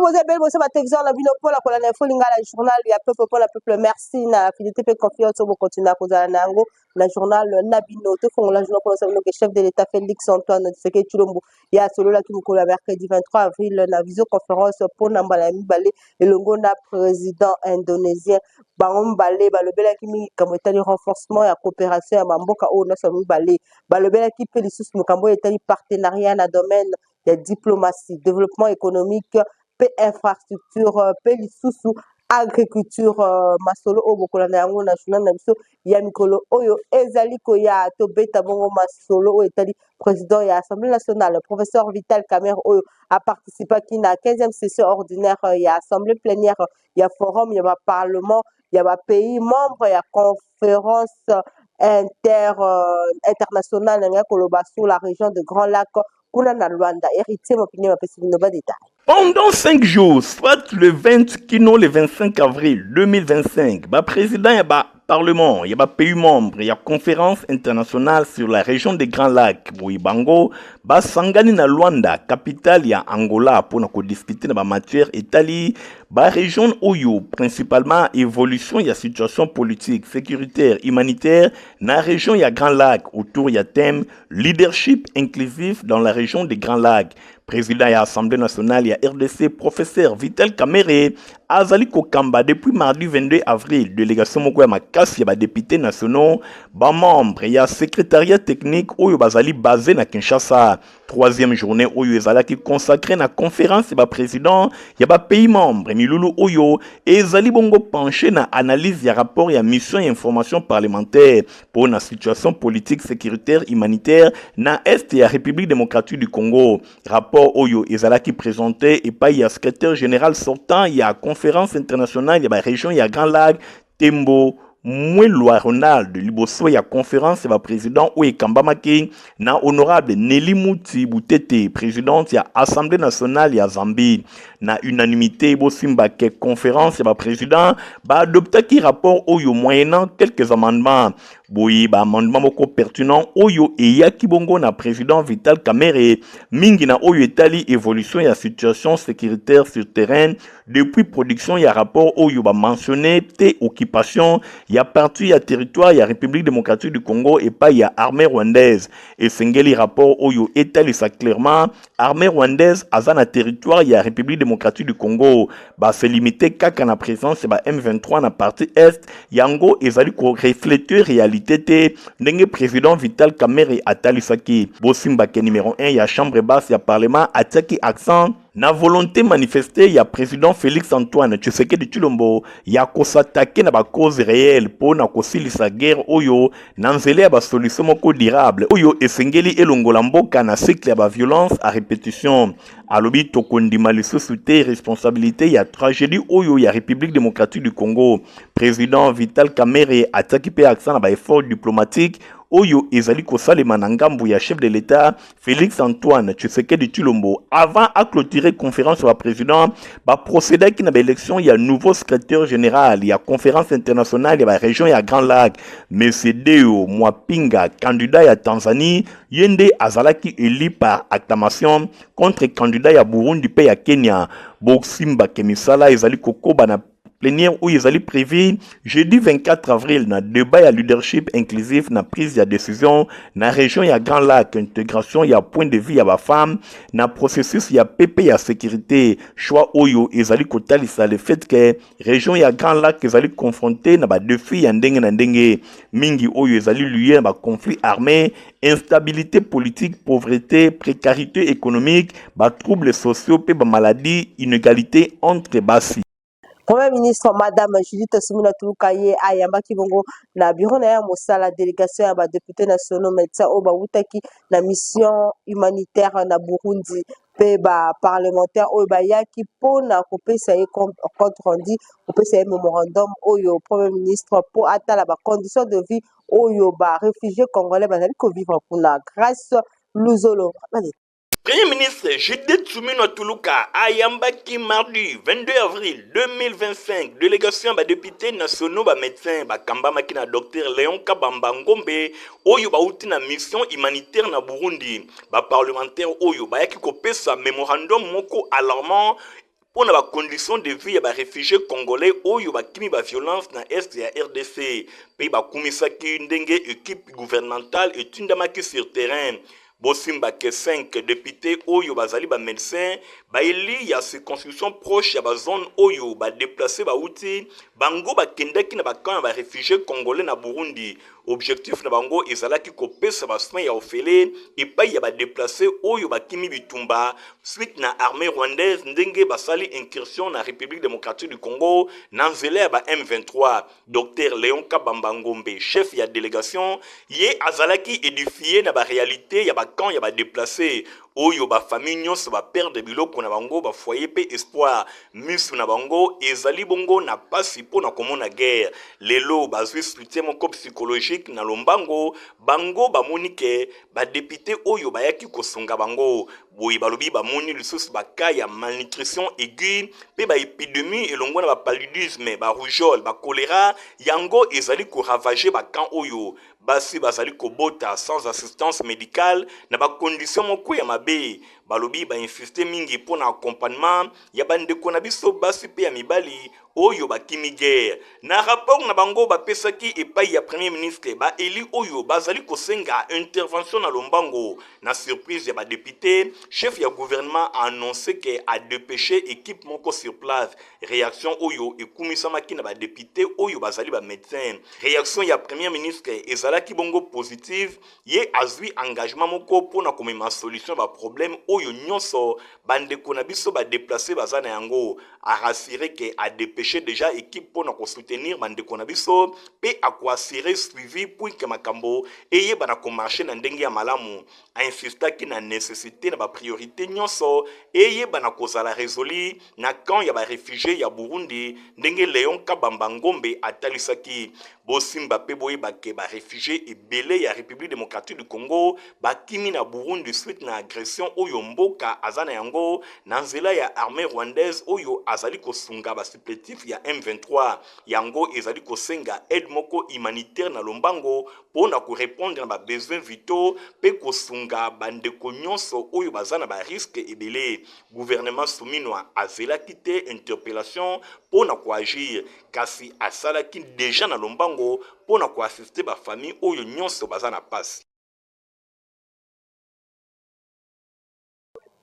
proposé belle bosse ba télévision la bino pour la colonne info linga la journal ya peuple pour la peuple merci na fidélité pe confiance au continuer kozala nango la journal na bino te fond la journal pour le chef de l'état Félix Antoine Tshisekedi Tshilombo ya solo la ki mukolo mercredi 23 avril na visioconférence pour nambala mibale elongo na président indonésien bango mibale balobelaki makambo etali renforcement ya coopération ya bamboka oyo nyonso mibale balobelaki mpe lisusu makambo etali partenariat na domaine de diplomatie, développement économique, pe infrastructure, pe lisusu agriculture masolo o bokola na yango national na biso ya mikolo oyo ezali koya to beta bongo masolo o etali président ya Assemblée nationale professeur Vital Kamerhe oyo a participé à la 15e session ordinaire ya Assemblée plénière ya forum ya parlement ya pays membres ya conférence internationale nga koloba sur la région de Grand Lac héritier pendant 5 jours, soit le 20 kino le 25 avril 2025, le président et Parlement, il y a pays membre, il y a conférence internationale sur la région des Grands Lacs, Boibango, Sangani na Luanda, capitale il y a Angola pour nous discuter de la matière Italie, région Oyo, principalement évolution, il y a situation politique, sécuritaire, humanitaire, dans la région il y a Grands Lacs, autour il y a thème leadership inclusif dans la région des Grands Lacs. Président de l'Assemblée nationale, il y a RDC, professeur Vital Kamerhe, Azali Kokamba, depuis mardi 22 avril, délégation Moko Makas, il y a députés nationaux, membres, il y a secrétariat technique, où il y a basé à Kinshasa. Troisième journée, où il y a qui consacré à la conférence, il y a président, il y a pays membre, Milulu Oyo, et Zali Bongo penché na analyse, il y a rapport, il y a mission et information parlementaire pour la situation politique, sécuritaire, humanitaire, na Est et la République démocratique du Congo. Rapport Oyo Ezalaki présenté et pas il y a secrétaire général sortant, il y a conférence internationale, il y a la région, il y a Grand Lac, Tembo, Moueloa Ronald, Liboso, il y a conférence, il y a président Oye Kambamaki, na honorable Nelly Mouti Boutete, présidente, il y a Assemblée nationale, il y a Zambie, na unanimité, Bosimba, conférence, il y a président, adopté qui rapport Oyo moyennant quelques amendements. Boyi amendement moko pertinent oyo eyaki bongo na président Vital Kamerhe mingi na oyo etali évolution ya situation sécuritaire sur terrain depuis production ya rapport oyo mentionné te occupation ya parti ya territoire ya République démocratique du Congo et pas ya armée rwandaise et sengeli rapport oyo etali ça clairement armée rwandaise azana territoire ya République démocratique du Congo se limiter kaka na présence ba M23 na partie est yango ezali ko refléter réalité ndenge président Vital Kamerhe atalisaki bosimba ke numéro 1 ya chambre basse ya parlement ataki accent na volonté manifestée ya président Félix Antoine Tshisekedi Tshilombo ya kosatake na ba cause réelle pour na kosilisa guerre oyo na nzela ya ba solution moko durable oyo esengeli elongola mboka na cycle ya ba violence à répétition alobi tokondima lisusu te responsabilité ya tragédie oyo ya République démocratique du Congo président Vital Kamerhe ataki pe accent na ba effort diplomatique oyo ezali kosalema na ngambu ya chef de l'État Félix Antoine Tshisekedi Tshilombo avant à clôturer conférence sur le président procéder qui na élection il y a nouveau secrétaire général il y a conférence internationale il y a région il y a Grand Lac monsieur Deo Mwapinga candidat à Tanzanie yende azalaki élu par acclamation contre candidat à Burundi pe à Kenya Boximba Kemisala ezali kokoba na plénière où ils allaient prévu jeudi 24 avril na débat ya leadership inclusif na prise de décision na région ya Grand Lac intégration ya point de vue ya ba femme na processus ya PP ya sécurité choix oyo ezali kotalisa le fait que région ya Grand Lac ezali confronté na ba défi ya ndenge na ndenge mingi oyo ezali lié na ba conflit armé instabilité politique pauvreté précarité économique ba troubles sociaux pe ba maladies inégalité entre basi. Premier ministre Madame Judith Suminwa Tulukaye ayambaki bongo na bureau na ya mosala délégation ya ba députés nationaux médecins au bautaki na mission humanitaire na Burundi pe ba parlementaire au bayaki pona kopesa ye compte rendu kopesa ye mémorandum oyo premier ministre pour atala ba conditions de vie oyo ba réfugiés congolais bazali ko vivre kuna grâce Luzolo. Premier ministre Judith Suminwa Tuluka ayambaki mardi 22 avril 2025 délégation ba députés nationaux ba médecins ba kambamaki na docteur Léon Kabamba Ngombe oyo bauti na mission humanitaire na Burundi ba parlementaire oyo bayaki kopesa mémorandum moko alarmant pour la condition de vie ya ba réfugiés congolais oyo bakimi ba violence na est ya RDC pe ba kumisaki ndenge équipe gouvernementale etundamaki sur terrain. Bosimba ke 5 députés oyo bazali ba médecin ba eli ya circonscription proche ya ba zone oyo ba déplacer ba outi bango ba kendaki na ba camp ba réfugiés congolais na Burundi. Objectif na bango ezalaki kopesa ba soins ya ofele epai ya ba déplacer oyo bakimi bitumba suite na armée rwandaise ndenge basali incursion na République démocratique du Congo na nzela ya ba M23. Dr Léon Kabamba Ngombe, chef ya délégation, ye azalaki édifié na ba réalité ya ba camp ya ba déplacer oyo ba famille nyonso ba perdre biloko na bango ba foyer pe espoir misu na bango ezali bongo na pasi po na komona guerre lelo bazwi soutien moko psychologique na lombango bango bamoni ke ba député oyo bayaki kosunga bango boyi balobi bamoni lisusu baka ya malnutrition aiguë pe ba épidémie elongo na ba paludisme ba rougeole ba choléra yango ezali ko ravager ba camp oyo basi bazali kobota sans assistance médicale na ba condition moko ya mabe balobi ba insister mingi pour na accompagnement ya bandeko na biso basi pe ya mibali oyo bakimi guerre na rapport na bango bapesaki epai ya premier ministre ba eli oyo bazali kosenga intervention na lombango na surprise ya ba député chef ya gouvernement a annoncé que a dépêché équipe moko sur place réaction oyo ekumisamaki na ba député oyo bazali ba médecin réaction ya premier ministre ezalaki bongo positive ye azwi engagement moko pona komema solution ba problème oyo nyonso bandeko na biso ba déplacer bazana yango a rassurer que a dépêché déjà équipe pour nous soutenir bandeko na biso pe a ko assurer suivi pour que makambo eye bana ko marcher na ndenge ya malamu a insister ki na nécessité na ba priorité nyonso eye bana ko zala résolu na camp ya ba réfugiés ya Burundi ndenge Léon Kabamba Ngombe atalisaki bosimba pe boye ba ke ba réfugiés ebele ya République démocratique du Congo bakimi na Burundi suite na agression oyo mboka azana yango na nzela ya armée rwandaise oyo azali kosunga ba supplétif ya M23 yango ezali kosenga aide moko humanitaire na lombango pona ko répondre na ba besoins vitaux pe kosunga bandeko nyonso oyo bazana ba risque ebele gouvernement souminwa azela kite interpellation pona ko agir kasi asalaki déjà na lombango pona ko assister ba famille oyo nyonso bazana passe.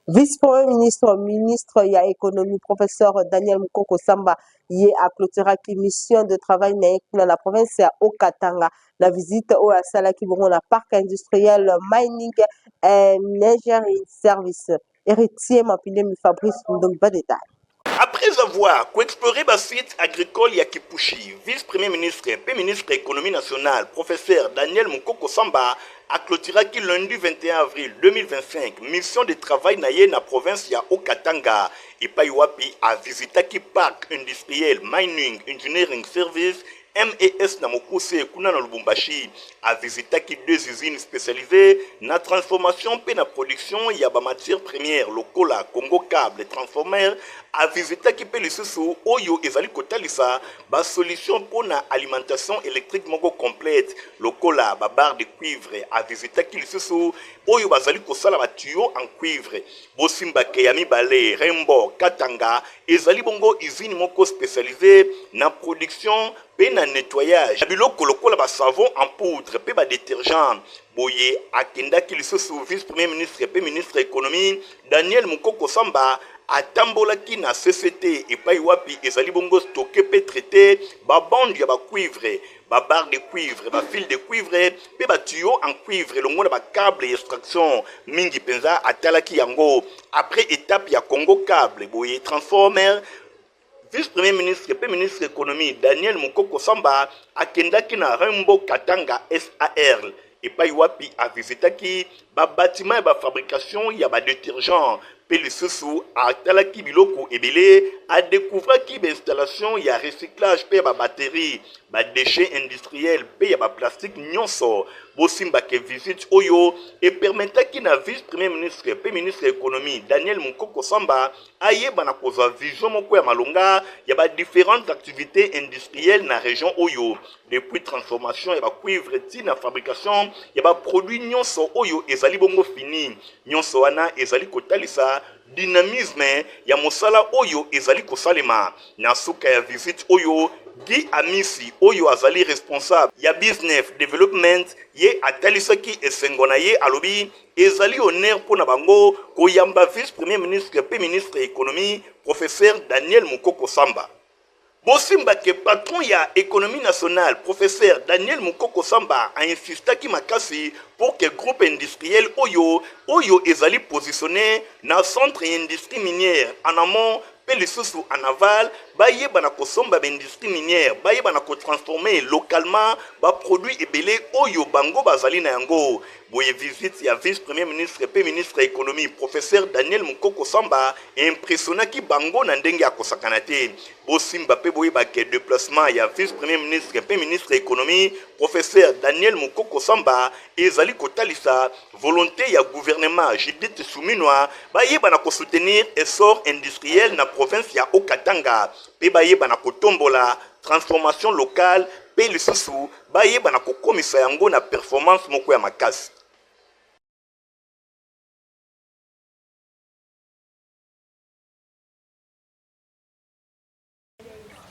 Vice-premier ministre, ministre ya économie, professeur Daniel Mukoko Samba, y a clôturé la mission de travail dans la province ya Okatanga. La visite au Salaki Bourgon, la parc industriel mining et engineering service. Héritier Mapilé Fabrice, donc pas de détails. Après avoir exploré le site agricole Yakipushi, vice-premier ministre et ministre de l'économie nationale, professeur Daniel Mukoko Samba, a clôturé lundi 21 avril 2025 mission de travail na la province ya Okatanga et Paiwapi a visité le parc industriel mining engineering service MES na Mokuse kuna na Lubumbashi a visité deux usines spécialisées na transformation pe na production ya ba matière première lokola Congo Câble transformer a visité pe lisusu oyo ezali kotalisa ba solution pour na alimentation électrique moko complète lokola ba barre de cuivre a visité lisusu oyo bazali kosala ba tuyau en cuivre bosimba ke ya mibale Rembo Katanga ezali bongo usine moko spécialisée na production pe na nettoyage biloko lokola ba savon en poudre pe ba détergent boye akendaki lisusu vice-premier ministre pe ministre économie Daniel Mukoko Samba atambolaki na CCT epai wapi ezali bongo stocké pe traité ba bande ya ba cuivre ba barre de cuivre ba fil de cuivre pe ba tuyau en cuivre longo na ba câble extraction mingi penza atalaki yango après étape ya Congo Câble boye transformer vice-premier ministre et ministre de l'économie Daniel Mukoko Samba akendaki na Rembo Katanga SAR et Paiwapi a visitaki ba bâtiment et ba fabrication ya ba détergent pe lisusu atalaki biloko ebele a découvert ki ba installation ya recyclage pe ba batterie ba déchets industriels pe ya ba plastique nyonso bosimba ke visite oyo et permetaki na vice-premier ministre pe ministre de l'économie Daniel Mukoko Samba ayeba na kozwa vision moko ya malonga ya ba différentes activités industrielles na région oyo depuis transformation ya ba cuivre ti na fabrication ya ba produits nyonso oyo ezali bongo fini nyonso wana ezali kotalisa dynamisme ya mosala oyo ezali kosalema na suka ya visite oyo Guy Amisi oyo azali responsable ya business development ye atalisaki esengo na ye alobi ezali honneur mpona bango koyamba vice premier ministre pe ministre économie professeur Daniel Mukoko Samba. Bosimba ke patron ya économie nationale, professeur Daniel Mukoko Samba a insisté makasi pour que groupe industriel Oyo ezali positionné na centre industrie minière en amont pe lisusu en aval baye bana kosomba industrie minière baye bana ko transformer localement ba produit ebele oyo bango bazali na yango. Boye visite ya vice premier ministre pe ministre économie professeur Daniel Mukoko Samba impressionnaki bango na ndenge ya kosakana te. Bosimba pe boye ba ke déplacement ya vice premier ministre pe ministre économie professeur Daniel Mukoko Samba ezali kotalisa volonté ya gouvernement Judith Suminwa baye bana ko soutenir essor industriel na province ya Okatanga pe baye bana ko tombola transformation locale pe lisusu baye bana ko komisa yango na performance moko ya makasi.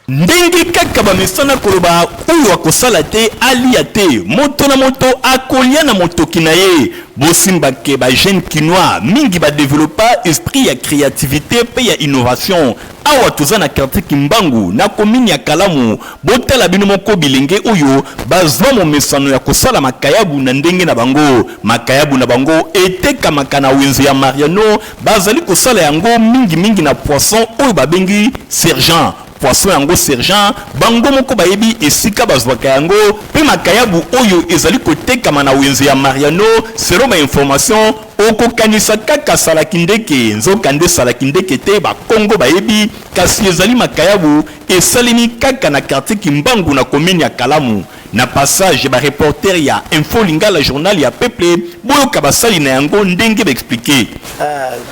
Ndenge kaka bamesana koloba oyo akosala te alia te moto na moto akolia na motoki na ye. Bosimba ke ba jeune kinois mingi ba développer esprit ya créativité pe ya innovation awa toza na quartier Kimbangu na commune ya Kalamu botala bino moko bilenge oyo bazwa momesano ya kosala makayabu na ndenge na bango etekamaka na wenze ya Mariano bazali kosala yango mingi na poisson oyo babengi sergent poisson yango sergent bango moko bayebi esika bazwaka yango pe makayabu oyo ezali kotekama na wenze ya Mariano selon ma information okokanisa kaka salakindeke nzokande salakindeke te ba Kongo bayebi kasi ezali makayabu esalemi kaka na quartier Kimbangu na commune ya Kalamu. Na passage ba reporter ya Info Lingala journal ya peuple boyo kabasali na yango ndenge ba expliquer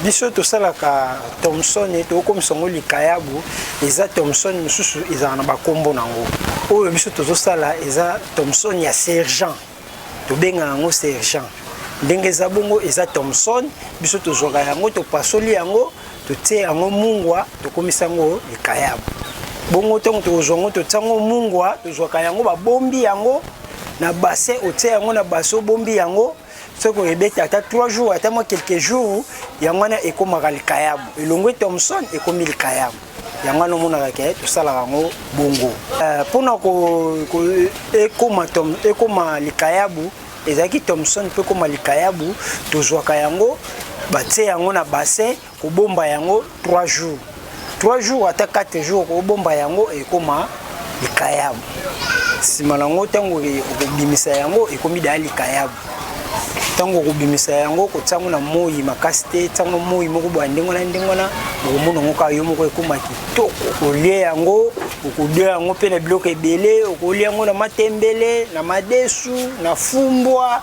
biso to salaka Thomson to comme songo likayabu eza Thomson mususu eza na ba kombo nango oyo biso to sala eza Thomson ya sergent to benga yango sergent ndenge za bongo eza Thomson biso to zoka yango to pasoli yango to tie yango mungwa to komisa yango likayabu bongo tongo to zongo to tsango mungwa to zoka yango ba bombi yango na bassin otie yango na baso bombi yango soko ebeta ata 3 jours ata moi quelques jours yango na ekomaka likayabu elongwe Thomson ekomi likayabu yango no mona ka to sala yango bongo pona ko ekoma likayabu ezaki Thomson pe koma likayabu to zoka yango batie yango na bassin ko bomba yango 3 jours 3 jours ata 4 jours ko bomba yango ekoma likayabu simalango tango okobimisa yango ekomi da likayabu tango okobimisa yango kotsango na moyi makasi te tango moyi moko bandengona okomona ngo ka yo moko ekoma kitoko okolia yango okolia yango pe na biloko ebele okolia yango na matembele na madesu na fumbwa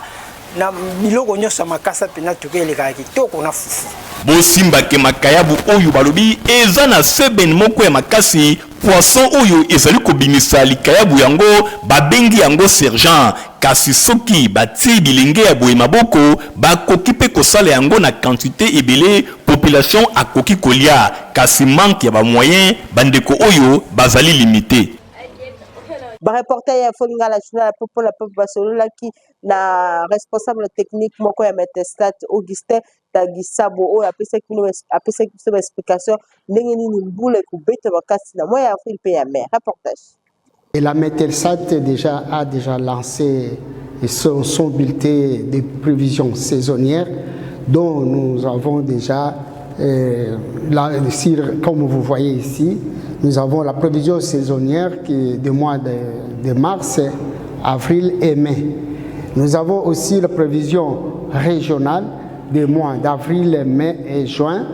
na biloko nyonso makasa pena tokeleka kitoko na fufu. Bosimba ke makayabu oyo balobi eza na seben moko ya makasi poisson oyo ezali kobimisa likayabu yango babengi yango sergent kasi soki bati bilenge ya boye maboko bakoki pe kosala yango na quantité ebele population akoki kolia kasi manque ya ba moyen bandeko oyo bazali limité. Ba reporter ya Info Lingala journal pour la peuple basolola ki na responsable technique moko ya Metestat Augustin Tagisabo o apesa ki explication ndenge nini mbule kubeta bakasi na moya Afrique pe ya mer. Reportage. Et la Metelsat a déjà lancé son bulletin de prévisions saisonnières dont nous avons déjà comme vous voyez ici, nous avons la prévision saisonnière qui est du mois de mars, avril et mai. Nous avons aussi la prévision régionale des mois d'avril, mai et juin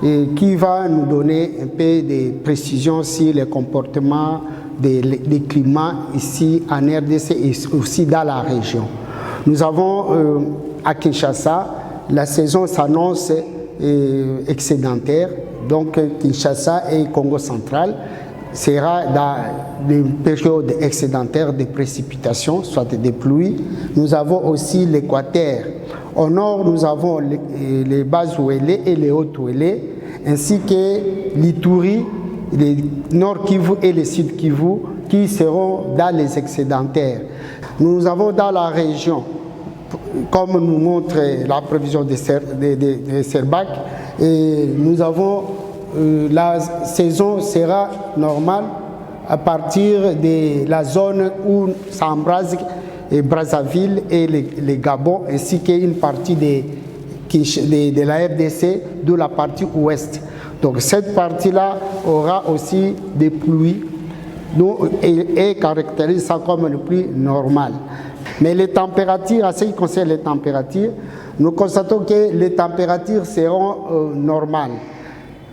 et qui va nous donner un peu de précision sur les comportements des climats ici en RDC et aussi dans la région. Nous avons à Kinshasa, la saison s'annonce excédentaire, donc Kinshasa et Congo central. sera dans des périodes excédentaires de précipitations, soit des pluies. Nous avons aussi l'équateur. Au nord, nous avons les bas ouélés et les hauts ouélés, ainsi que l'Ituri, les nord Kivu et les sud Kivu, qui seront dans les excédentaires. Nous avons dans la région, comme nous montre la prévision de Serbac, et nous avons la saison sera normale à partir de la zone où s'embrase Brazzaville et les Gabon, ainsi qu'une partie de la RDC, d'où la partie ouest. Donc cette partie-là aura aussi des pluies et caractérise ça comme une pluie normale. Mais les températures, à ce qui concerne les températures, nous constatons que les températures seront normales.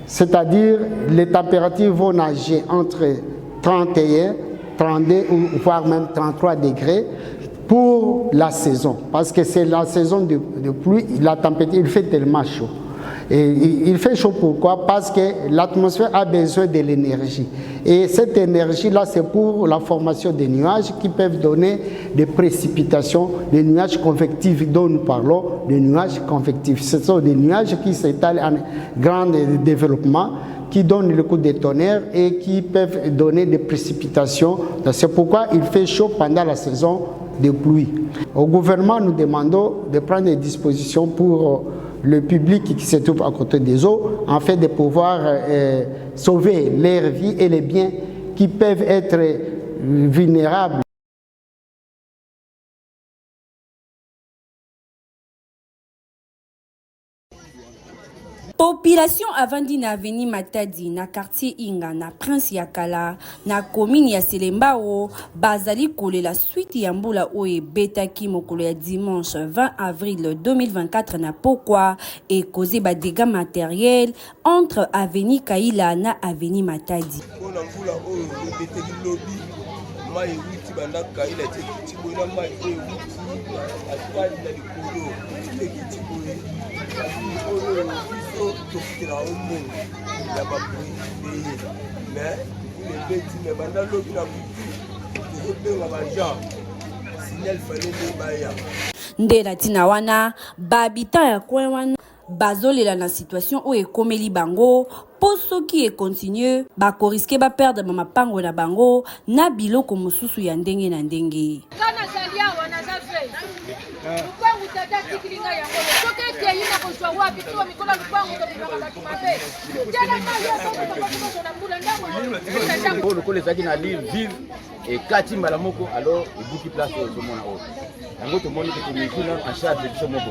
C'est-à-dire les températures vont nager entre 31, 32 ou voire même 33 degrés pour la saison. Parce que c'est la saison de pluie, la température, il fait tellement chaud. Et il fait chaud pourquoi? Parce que l'atmosphère a besoin de l'énergie. Et cette énergie-là, c'est pour la formation des nuages qui peuvent donner des précipitations, des nuages convectifs dont nous parlons, des nuages convectifs. Ce sont des nuages qui s'étalent en grand développement, qui donnent le coup de tonnerre et qui peuvent donner des précipitations. C'est pourquoi il fait chaud pendant la saison de pluie. Au gouvernement, nous demandons de prendre des dispositions pour le public qui se trouve à côté des eaux, en fait de pouvoir sauver leurs vies et les biens qui peuvent être vulnérables. Population avandi na aveni Matadi na quartier Inga na Prince Yakala na commune ya Selembao bazali kolela suite ya mbula oye betaki mokolo ya dimanche 20 avril 2024 na Pokwa et causé ba dégâts matériels entre aveni Kaila na aveni Matadi. Ndela tina wana babita ya kwenwana bazolela na situation où ekomeli bango poso qui est continue bako risquer ba perdre mama pango na bango na biloko mususu ya ndenge na ndenge. Kana zalia wana zafe. Lupangu tata tikilinga yango. Soke tie yina kujwa wapi tu mikola lupangu to bibaka kimabe. Tena mali ya soko kwa na mbula ndamo. Pour le coller ça qui na livre vive et kati malamoko alors ibuki place au mona o. Yango to moni que tu en charge de somoko.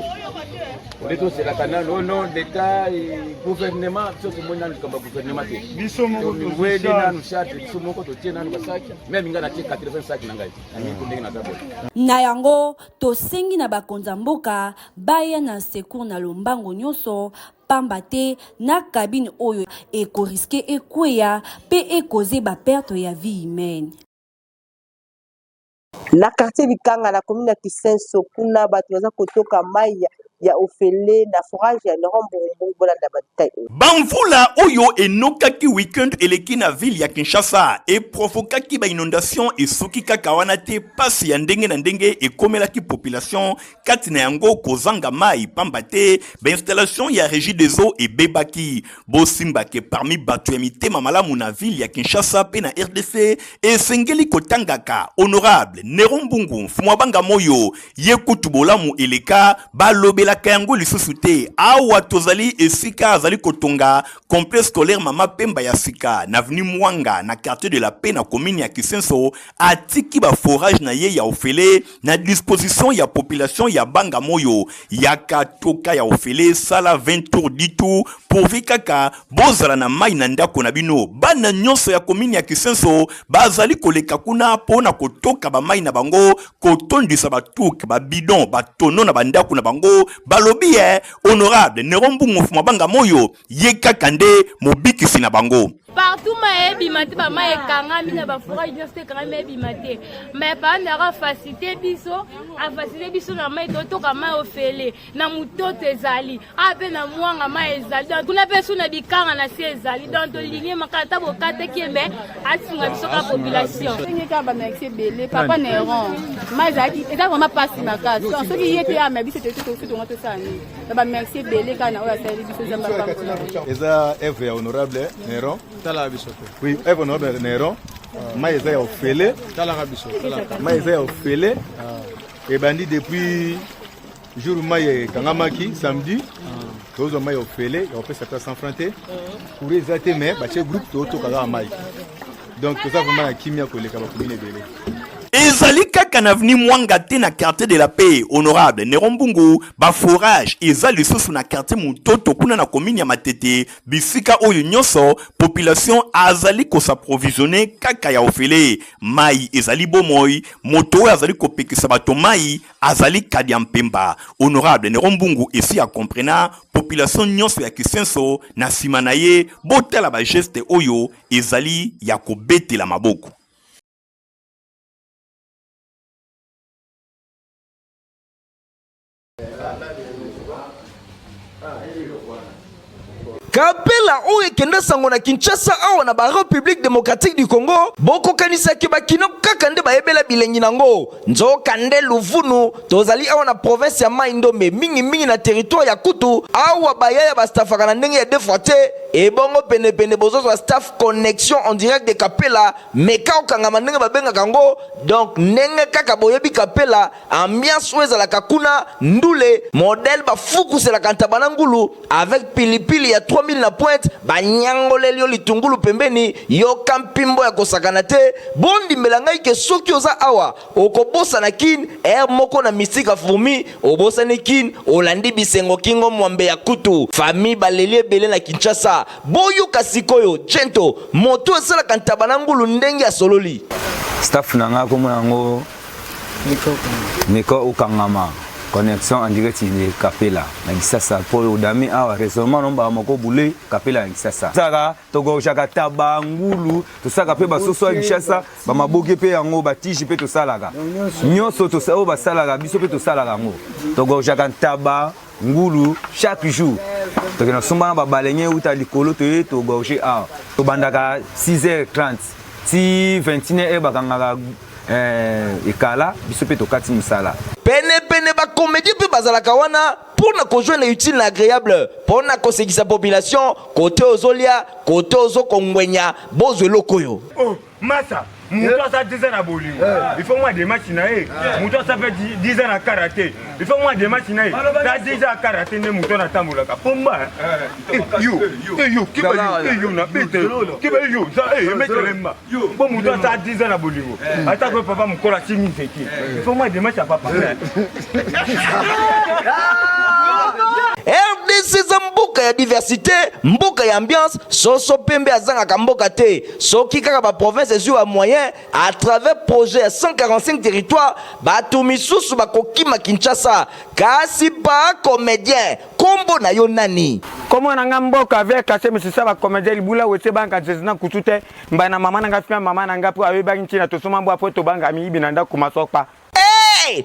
On est tous la canal non l'état et gouvernement tout le monde dans le gouvernement. Biso moko to weli na nous charge de somoko to tiena na basaki même ngana 85 na ngai. Ani ko ndenge na tabo. Na yango to sengi na bakonza mboka baya na secours na lombango nyoso pambate na cabine oyo eko risquer ekweya pe ekoze ba perte ya vie humaine. Na quartier Bikanga na commune ya Kisenso kuna bato baza kotoka mai ya ofele na forage ya Norombongo bolanda batai. Bamvula oyo enokaki weekend eleki na ville ya Kinshasa e provokaki ba inondation e soki kaka wana te pasi ya ndenge na ndenge e komelaki population kati na yango kozanga mai pamba te ba installation ya régie des eaux e bebaki bosimba ke parmi bato ya mitema malamu na ville ya Kinshasa pe na RDC e sengeli kotangaka honorable Nerombungu Mfumwabanga Moyo ye kutubolamu eleka balobela kayango lisusu te awa tozali esika azali kotonga complexe scolaire mama pemba ya sika na avenue Mwanga na quartier de la Paix na commune ya Kisenso atiki ba forage na ye ya ofele na disposition ya population ya Banga Moyo ya katoka ya ofele sala 20 tours ditu pourvu kaka bozala na mai na ndako na bino bana nyonso ya commune ya Kisenso bazali koleka kuna pona kotoka ba mai na bango kotondisa batuke ba bidon ba tono na bandako na bango balobi honorable Nerombungu Mfumwabanga Moyo yeka kande mobikisi na bango. Partout ma ebimate ba ma ekangami na ba forage nyonso ekangami ebimate mais pa na facilité biso a facilité biso na mai totoka mai ofele na mutoto ezali ape na mwanga mai ezali donc kuna peso na bikanga na si ezali donc to ligne makata bokate kiembe asunga biso ka population ngeka ba merci belé papa Néron mai ezali eza vraiment passe makasi donc ce qui était à ma biso tout to sani ba merci belé kana oya sali biso zamba pa eza œuvre ya honorable Néron tala biso oui œuvre honorable Néron mai eza ya ofele tala biso mai eza ya ofele et bandi depuis jour mai kangamaki samedi tozo mai ofele ya opesa ta sans fronté pour les até mais ba che groupe to kaka mai donc ça vraiment la kimia koleka ba commune belé. ezali kaka na avenue Mwanga te na quartier de la paix honorable Néron Mbungu ba forage ezali lisusu na quartier Mutoto kuna na commune ya Matete bisika oyo nyonso population azali ko s'approvisionner kaka ya ofele mai ezali bomoi moto azali ko pekisa bato mai azali kadi ya mpemba honorable Néron Mbungu esi a comprena population nyonso ya Kisenso na sima na ye botala ba geste oyo ezali ya kobetela maboko. Kapela oyo kenda sango na Kinshasa awa na ba République démocratique du Congo boko kanisa ke bakino kaka nde bayebela bilengi nango nzoka nde Luvunu tozali awa na province ya Mai-Ndombe mingi na territoire ya Kutu awa bayaya ba staffaka na ndenge ya defote et bongo pene bozo wa staff connexion en direct de Kapela meka okanga mandenge babenga kango donc nenge kaka boyebi Kapela ambiance weza la kakuna ndule modèle ba fuku la kantabana ngulu avec pilipili ya 3000 na pointe banyangoleli litungulu pembeni yo kampimbo ya kosakana te bondi melangai ke soki oza awa okobosa na kin moko na misika fumi obosa ne kin olandi bisengo kingo mwambe ya Kutu famille baleli belé na Kinshasa boyo kasikoyo jento moto esala kantabana ngulu ndenge ya sololi staff nanga ko monango Miko ukangama connexion en direct ni Kapela na Kisasa pour odami awa raisonnement nomba moko boulé Kapela na Kisasa saka togo chaka tabangulu to saka pe basoso ya Kisasa ba maboke pe yango ba tiji pe to salaka nyonso to sa o ba salaka biso pe to salaka ngo togo chaka taba ngulu chaque jour to na somba ba balenye uta likolo to gauche a to bandaka 6h30 si 21h bakanga ekala biso pe to kati musala pene ba comédie pe bazalaka wana pour na kojoindre utile na agréable pour na kosekisa population côté ozolia côté ozokongwenya bozwe lokoyo oh masa muto ça 10 ans na bolingo il faut moi des matchs na muto ça fait 10 ans na karaté il faut moi des matchs na ça 10 ans karaté ne muto na tambola ka pomba yo kiba yo na bete kiba yo ça metelemba bon muto ça 10 ans na bolingo ata ko papa mukola chimi seki il faut moi des matchs à papa RDC za mboka ya diversité mboka ya ambiance soso pembe azanga mboka te soki kaka ba province ezu ya moyen à travers projet ya 145 territoires batu misusu bakokima Kinshasa kasi pa comédien kombo na yo nani comment nanga mboka avec kase misisa ba comédien libula wetse banka zezina kutute mbana mama nanga fia mama nanga po awe banki na to soma mbo apo to banga mi binanda kumasopa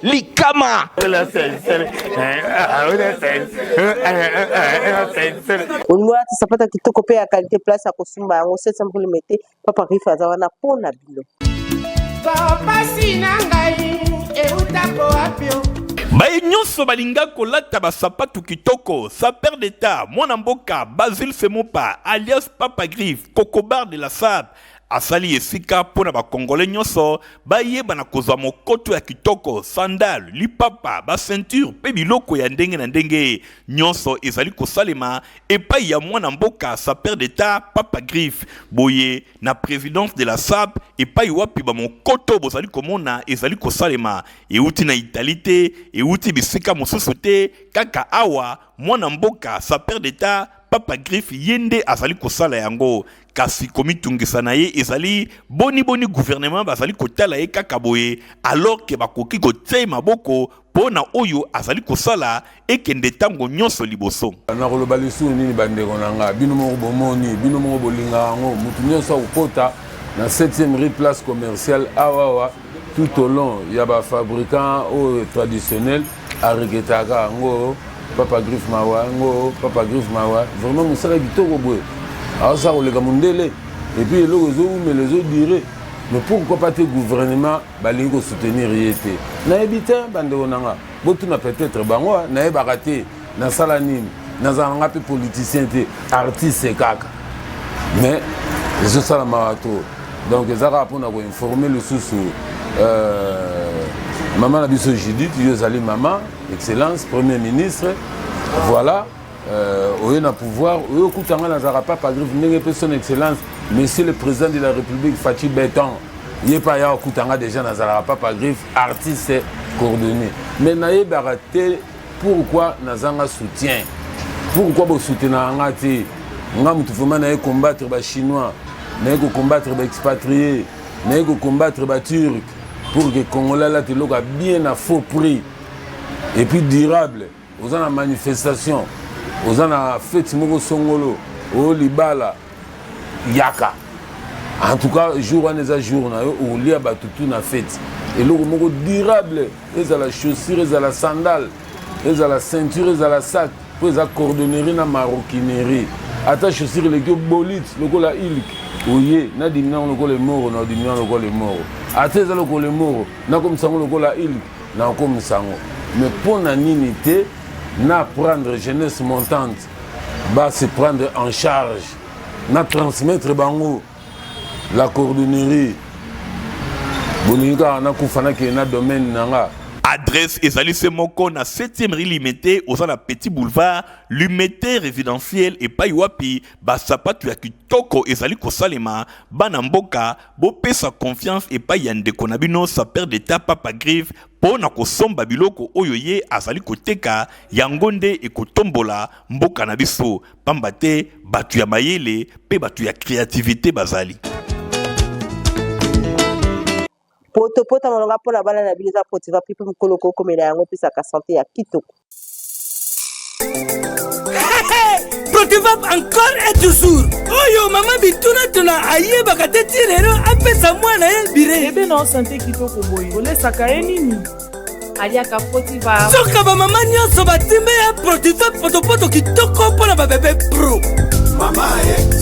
likama onimona tisapata kitoko pe ya qualité place ya kosumba yango 700 mm papa rifa aza wana mpona bino pasi na ngai eutako wapio baye nyonso balinga kolata basapatu kitoko saper d'etat mwana mboka Basile Semopa alias Papa Griffe Cocobar de la Sab asali esika pona ba congolais nyonso bayeba na kozwa mokoto ya kitoko sandal lipapa ba ceinture pe biloko ya ndenge na ndenge nyonso ezali kosalema epai ya mwana mboka saper d'etat Papa Griffe boye na présidence de la SAP epai wapi ba mokoto bozali komona ezali kosalema euti na Italie euti bisika mosusu te kaka awa mwana mboka saper d'etat Papa Griffe yende azali kosala yango kasi komitungisa na ye ezali boni gouvernement bazali kotala ye kaka boye alors que bakoki kotie maboko pona oyo azali kosala ekende tango nyonso liboso. Na koloba lisu nini bandeko nanga bino moko bomoni bino moko bolinga ngo mutu nyonso akokota na 7e rue place commerciale awawa tout au long ya ba fabricant au traditionnel areketaka ngo Papa Griffe Mawa ngo Papa Griffe Mawa vraiment musala kitoko boye asa kolega mundele et puis eloko zo mais les autres diraient mais pourquoi pas te gouvernement balingi ko soutenir yete na ebita bandeko nanga botuna peut-être bango na ebaka te na sala nini na zanga pe politicien te artiste kaka mais je sala mato donc ezaka pona ko informer le sous maman na biso Judith yozali maman excellence premier ministre voilà oye na pouvoir oye kutanga na zara Papa Griffe ndenge pe son excellence monsieur le président de la République Fachi Beton yepa ya kutanga déjà na zara Papa Griffe artiste coordonné mais na yebaka te pourquoi na zanga soutien pourquoi bo soutenir ngati nga mutu vraiment na combattre ba chinois na combattre ba expatriés na combattre ba turcs pour que Congolais là te loka bien à faux prix et puis durable aux en manifestation aux en fête moko songolo au libala yaka en tout cas jour en eza jour na yo au lia batutu na fête et loko moko durable eza la chaussure eza la sandale eza la ceinture eza la sac pour eza cordonnerie na maroquinerie ata chaussure le go bolit loko la ilk oye na dimina loko le moro na dimina loko le moro ata eza loko le moro na comme sango loko la ilk na comme sango mais pour na ninité na prendre jeunesse montante va se prendre en charge na transmettre bango la coordonnerie boninga na kufana ke na domaine nanga. Adresse ezali moko na 7e rue Limité aux na petit boulevard Limité résidentiel et paiwapi basapatu ya kitoko ezali kosalema bana mboka bo pesa confiance et pa yande konabino sa père d'état Papa Griffe pona kosomba biloko oyo ye azali koteka yangonde e kotombola mboka na biso pambate batu ya mayele pe batu ya créativité bazali. Poto mononga pona bana na biza potiva pipe mukolo ko komela yango pisa ka santé ya kitoko. Protivap encore et toujours. Oyo mama bituna tuna ayeba kate tirero apesa mwana ya bire. Ebe na santé kitoko boye. Olesaka nini? Aliaka Protivap. Soka ba mama nyonso batimbe ya Protivap poto kitoko pona ba bébé pro. Mama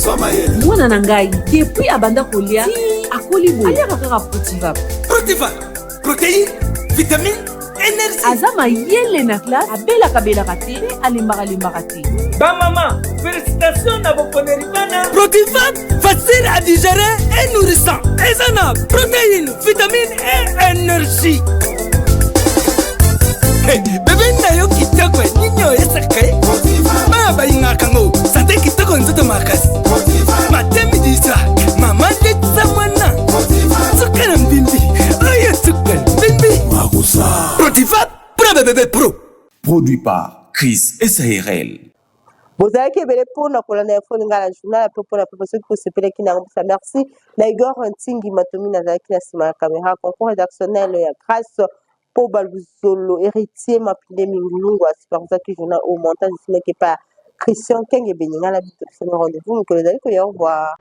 soma mwana na ngai depuis abanda kolia akoli boye aliaka kaka Protivap. Protivap protéine vitamine énergie azama yele na classe abelaka te alimbaka te. Ba maman félicitations na bokoneri bana. Protivap facile à digérer et nourrissant ezana protéine vitamine et énergie. Bébé na yo kitoko ninyo esakaye ba bayingaka ngo santé kitoko nzoto makasi matemi disa mama ndetsa mwana sukana mbimbi oye sukana mbimbi Makusa Protivap pro bébé pro produit par Chris SARL. Bozaki ebele pona kolanda info ngala journal pe pona pe soki ko sepele kina ngomsa merci na Igor Ntingi Matomi na zaki na sima ya caméra concours rédactionnel ya grâce pour Balbuzolo héritier Mapinde Mingulungu superviseur qui journal au montage ici qui par Christian Kenge Beninga la bito rendez-vous que les allez au revoir.